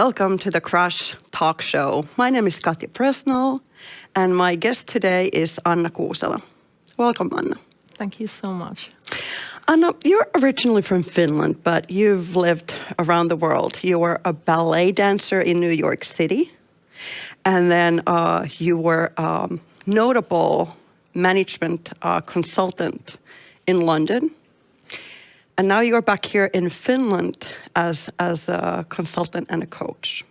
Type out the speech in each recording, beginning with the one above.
welcome to the Crush Talk Show. My name is Katja Presnell, and my guest today is Anna Kuusela. Welcome, Anna. Thank you so much. Anna, you're originally from Finland, but you've lived around the world. You were a ballet dancer in New York City, and then you were notable management consultant in London. And now you're back here in Finland as a consultant and a coach.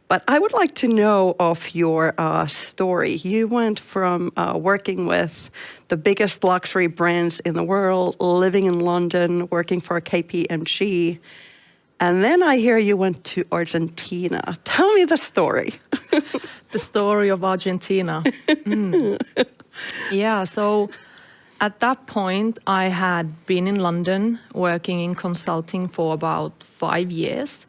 But I would like to know of your story. You went from working with the biggest luxury brands in the world, living in London, working for KPMG, and then I hear you went to Argentina. Tell me the story. The story of Argentina. Yeah, so at that point, I had been in London working in consulting for about 5 years.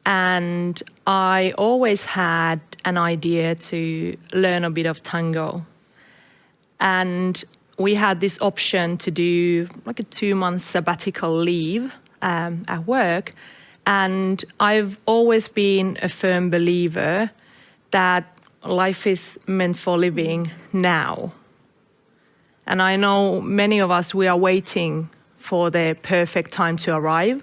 And I always had an idea to learn a bit of tango. And we had this option to do like a 2-month sabbatical leave at work. And I've always been a firm believer that life is meant for living now. And I know many of us, we are waiting for the perfect time to arrive,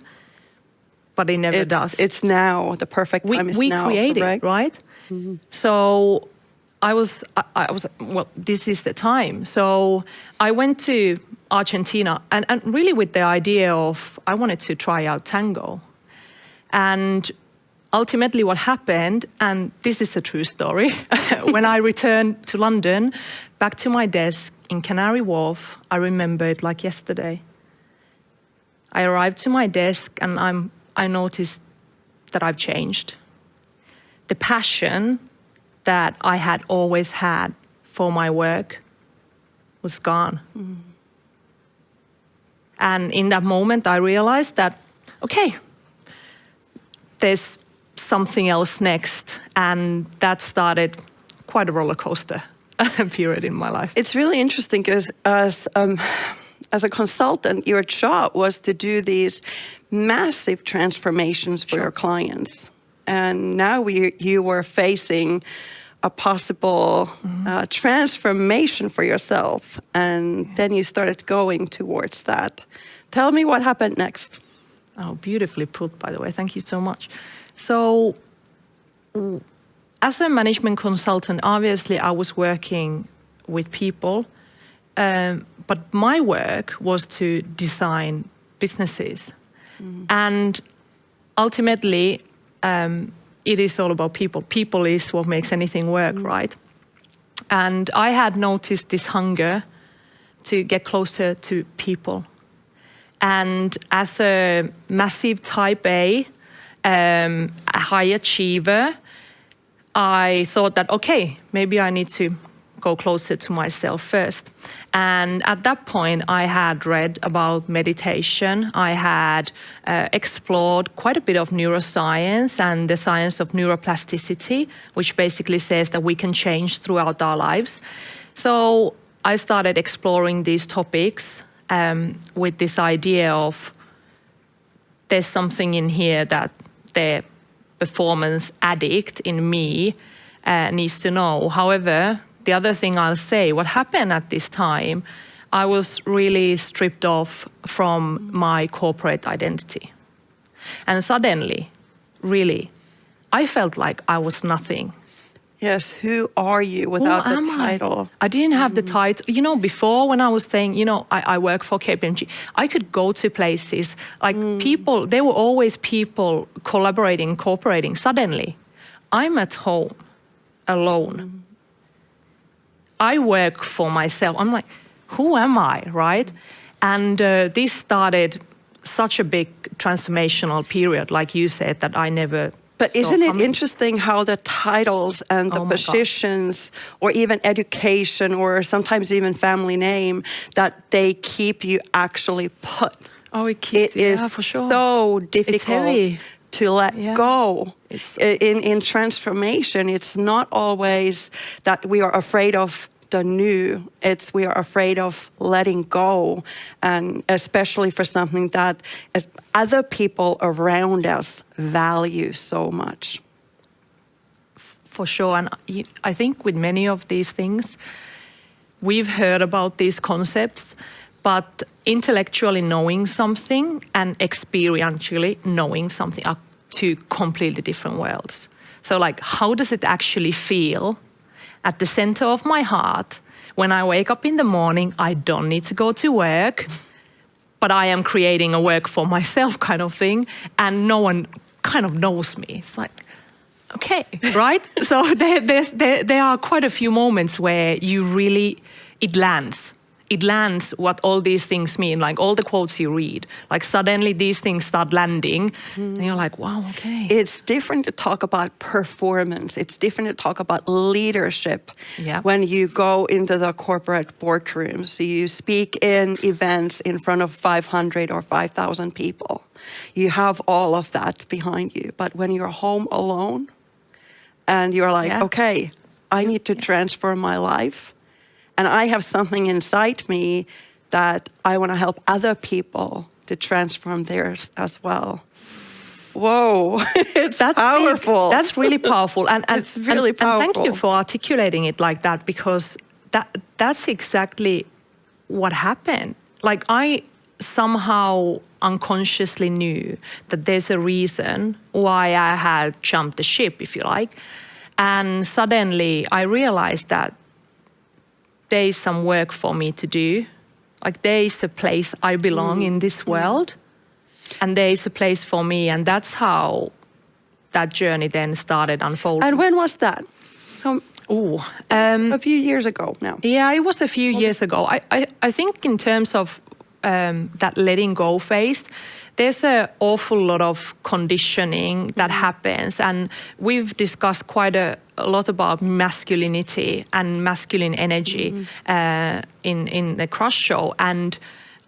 but it never does. It's now. The perfect time is now. We create it, right? Mm-hmm. So I was, well, this is the time. So I went to Argentina and really with the idea of, I wanted to try out tango. And ultimately what happened, and this is a true story, when I returned to London, back to my desk in Canary Wharf, I remember it like yesterday. I arrived to my desk and I noticed that I've changed. The passion that I had always had for my work was gone. Mm. And in that moment, I realized that, okay, there's something else next. And that started quite a roller coaster period in my life. It's really interesting because as a consultant, your job was to do these massive transformations for your clients. And now you were facing a possible transformation for yourself. And then you started going towards that. Tell me what happened next. Oh, beautifully put, by the way. Thank you so much. So, as a management consultant, obviously I was working with people, but my work was to design businesses. Mm. And ultimately, it is all about people. People is what makes anything work, right? And I had noticed this hunger to get closer to people. And as a massive type A, a high achiever, I thought that, okay, maybe I need to go closer to myself first. And at that point, I had read about meditation. I had explored quite a bit of neuroscience and the science of neuroplasticity, which basically says that we can change throughout our lives. So I started exploring these topics with this idea of there's something in here that the performance addict in me needs to know. However, the other thing I'll say, what happened at this time, I was really stripped off from my corporate identity. And suddenly, really, I felt like I was nothing. Yes, who are you without the title? I didn't have the title. You know, before when I was saying, you know, I work for KPMG, I could go to places, like people, there were always people collaborating, cooperating. Suddenly, I'm at home, alone. I work for myself. I'm like, who am I, right? And this started such a big transformational period, like you said, that I never But isn't it interesting how the titles and the positions or even education or sometimes even family name, that they keep you actually put? Oh, it keeps, is for sure. So difficult to let go. In transformation, it's not always that we are afraid of the new. We are afraid of letting go, and especially for something that other people around us value so much. For sure, and I think with many of these things, we've heard about these concepts, but intellectually knowing something and experientially knowing something are two completely different worlds. So like, how does it actually feel at the center of my heart when I wake up in the morning? I don't need to go to work, but I am creating a work for myself kind of thing, and no one kind of knows me. It's like, okay, right? So there are quite a few moments where you really, it lands what all these things mean, like all the quotes you read, like suddenly these things start landing, and you're like, wow, okay. It's different to talk about performance. It's different to talk about leadership. Yeah. When you go into the corporate boardrooms, you speak in events in front of 500 or 5,000 people. You have all of that behind you. But when you're home alone and you're like, okay, I need to transform my life, and I have something inside me that I want to help other people to transform theirs as well. Whoa, that's powerful. That's really powerful. And it's really powerful. And thank you for articulating it like that, because that's exactly what happened. Like, I somehow unconsciously knew that there's a reason why I had jumped the ship, if you like. And suddenly I realized that there is some work for me to do. Like, there is a place I belong in this world, and there is a place for me, and that's how that journey then started unfolding. And when was that? A few years ago now. Yeah, it was a few years ago. I think in terms of that letting go phase, there's an awful lot of conditioning that happens, and we've discussed quite a lot about masculinity and masculine energy in the Crush show, and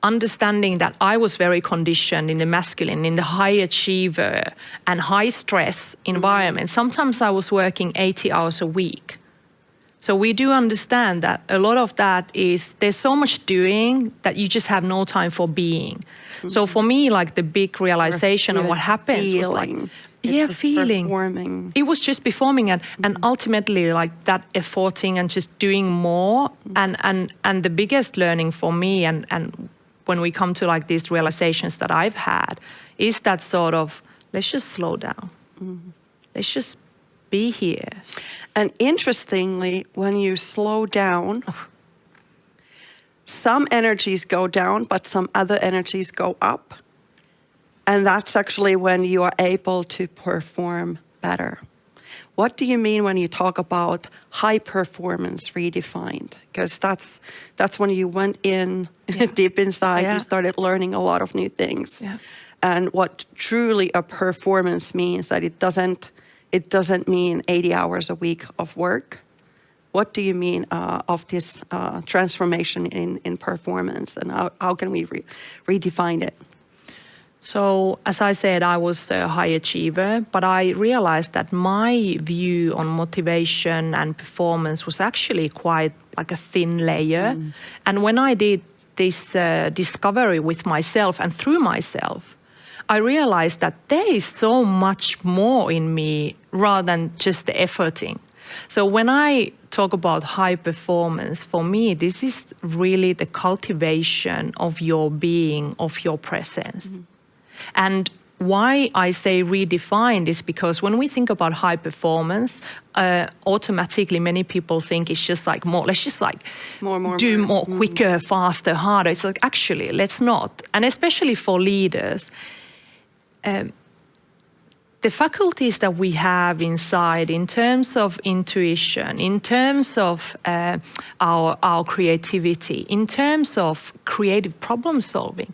understanding that I was very conditioned in the masculine, in the high achiever and high stress environment. Sometimes I was working 80 hours a week. So we do understand that a lot of that is, there's so much doing that you just have no time for being. So for me, like, the big realization of what happens was like, feeling. Performing. It was just performing, and ultimately like that efforting and just doing more. And the biggest learning for me, and when we come to like these realizations that I've had, is that sort of, let's just slow down. Let's just be here. And interestingly, when you slow down, some energies go down, but some other energies go up. And that's actually when you are able to perform better. What do you mean when you talk about high performance redefined? Because that's when you went in deep inside, you started learning a lot of new things. Yeah. And what truly a performance means, that it doesn't mean 80 hours a week of work. What do you mean of this transformation in performance, and how can we redefine it? So, as I said, I was a high achiever, but I realized that my view on motivation and performance was actually quite like a thin layer. And when I did this discovery with myself and through myself, I realized that there is so much more in me rather than just the efforting. So when I talk about high performance, for me, this is really the cultivation of your being, of your presence. And why I say redefined is because when we think about high performance, automatically many people think it's just like more, let's just like do more quicker, faster, harder. It's like, actually, let's not. And especially for leaders, the faculties that we have inside in terms of intuition, in terms of our creativity, in terms of creative problem solving,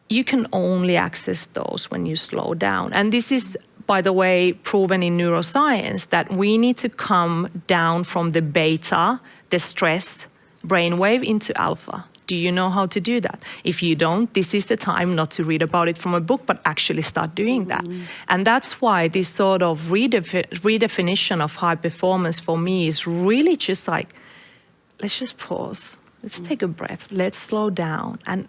you can only access those when you slow down. And this is, by the way, proven in neuroscience, that we need to come down from the beta, the stress brainwave, into alpha. Do you know how to do that? If you don't, this is the time not to read about it from a book, but actually start doing that. And that's why this sort of redefinition of high performance for me is really just like let's just pause. Let's take a breath. Let's slow down and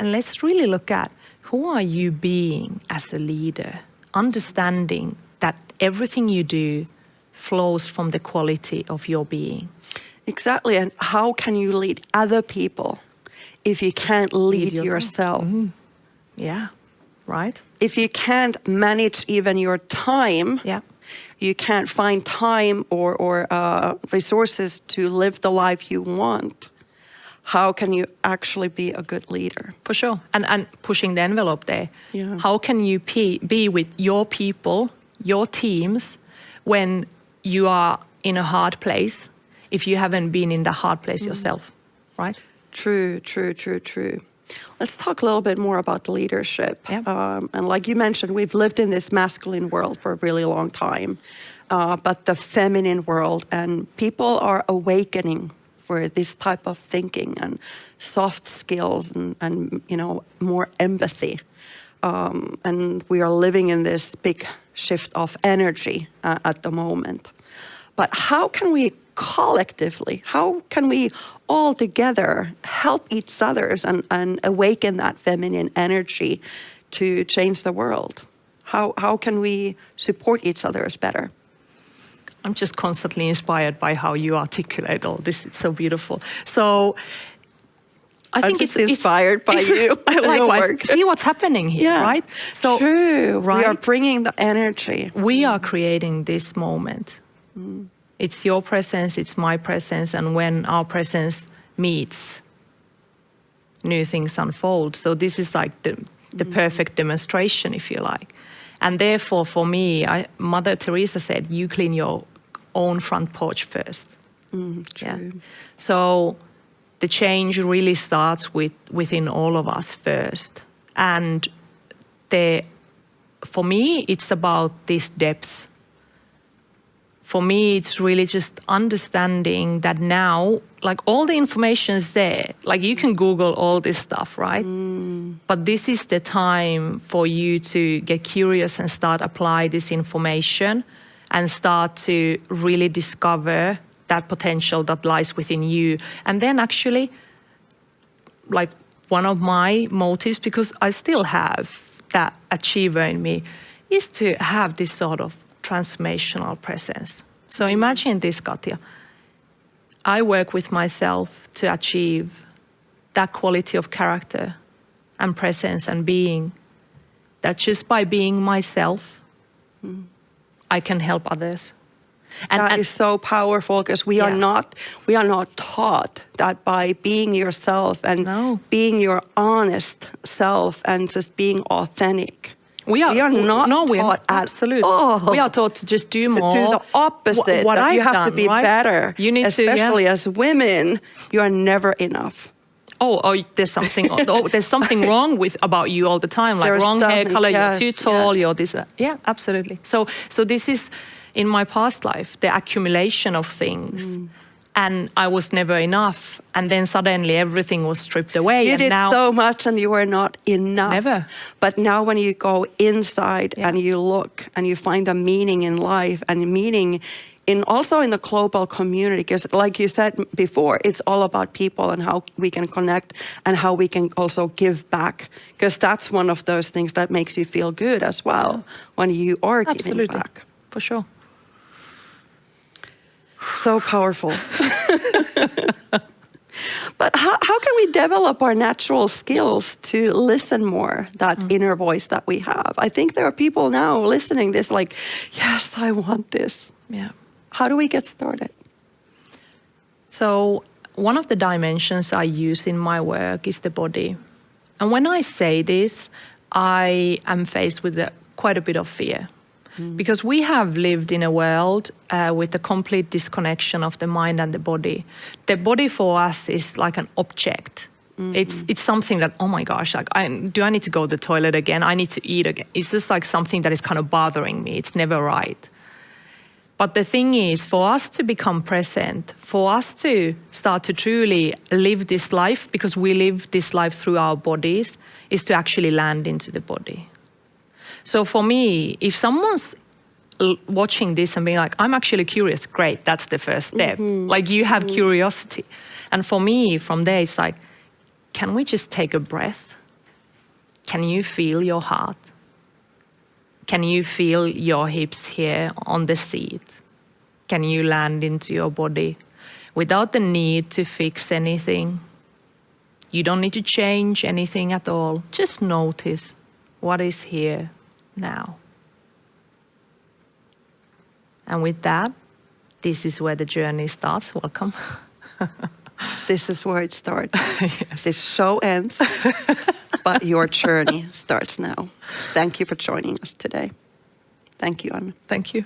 let's really look at who are you being as a leader, understanding that everything you do flows from the quality of your being. Exactly. And how can you lead other people if you can't lead yourself? Yeah, right. If you can't manage even your time, Yeah. you can't find time or resources to live the life you want, how can you actually be a good leader? For sure. And pushing the envelope there. Yeah. How can you be with your people, your teams, when you are in a hard place, if you haven't been in the hard place yourself, right? True. Let's talk a little bit more about leadership. Yeah. And like you mentioned, we've lived in this masculine world for a really long time, but the feminine world, and people are awakening for this type of thinking and soft skills and more empathy. And we are living in this big shift of energy at the moment. But how can we collectively, how can we all together help each other and awaken that feminine energy to change the world? How can we support each other better? I'm just constantly inspired by how you articulate all this. It's so beautiful. So I think it's inspired by you. Likewise. See what's happening here, right? So true. Right? We are bringing the energy. We are creating this moment. It's your presence, it's my presence, and when our presence meets, new things unfold. So this is like the perfect demonstration, if you like. And therefore, for me, Mother Teresa said, you clean your own front porch first. True. Yeah. So the change really starts within all of us first. And for me, it's about this depth. For me, it's really just understanding that now, like all the information is there. Like you can Google all this stuff, right? But this is the time for you to get curious and start apply this information and start to really discover that potential that lies within you. And then actually, like one of my motives, because I still have that achiever in me, is to have this sort of transformational presence. So imagine this, Katja. I work with myself to achieve that quality of character and presence and being, that just by being myself, I can help others. That is so powerful, because we are not taught that by being yourself and being your honest self and just being authentic. We are not taught absolutely. all. We are taught to just do more. To do the opposite. What that I've you have done, to be right? better. You need especially as women, you are never enough. Oh, there's something. There's something wrong about you all the time. Like There's wrong hair color. Yes, you're too tall. Yes. You're this. Yeah, absolutely. So this is in my past life the accumulation of things. And I was never enough. And then suddenly everything was stripped away. You and did now, so much and you were not enough. Never. But now when you go inside and you look and you find a meaning in life and meaning also in the global community, because like you said before, it's all about people and how we can connect and how we can also give back. Because that's one of those things that makes you feel good as well when you are giving back. For sure. So powerful. But how can we develop our natural skills to listen more, that inner voice that we have? I think there are people now listening this like, yes, I want this. Yeah. How do we get started? So one of the dimensions I use in my work is the body. And when I say this, I am faced with quite a bit of fear. Because we have lived in a world with a complete disconnection of the mind and the body. The body for us is like an object. It's something that, oh my gosh, like do I need to go to the toilet again? I need to eat again. It's just like something that is kind of bothering me. It's never right. But the thing is, for us to become present, for us to start to truly live this life, because we live this life through our bodies, is to actually land into the body. So for me, if someone's watching this and being like, I'm actually curious. Great, that's the first step. Like you have curiosity. And for me, from there, it's like, can we just take a breath? Can you feel your heart? Can you feel your hips here on the seat? Can you land into your body without the need to fix anything? You don't need to change anything at all. Just notice what is here now. And with that, this is where the journey starts. Welcome. This is where it starts. Yes. This show ends, but your journey starts now. Thank you for joining us today. Thank you, Anna. Thank you.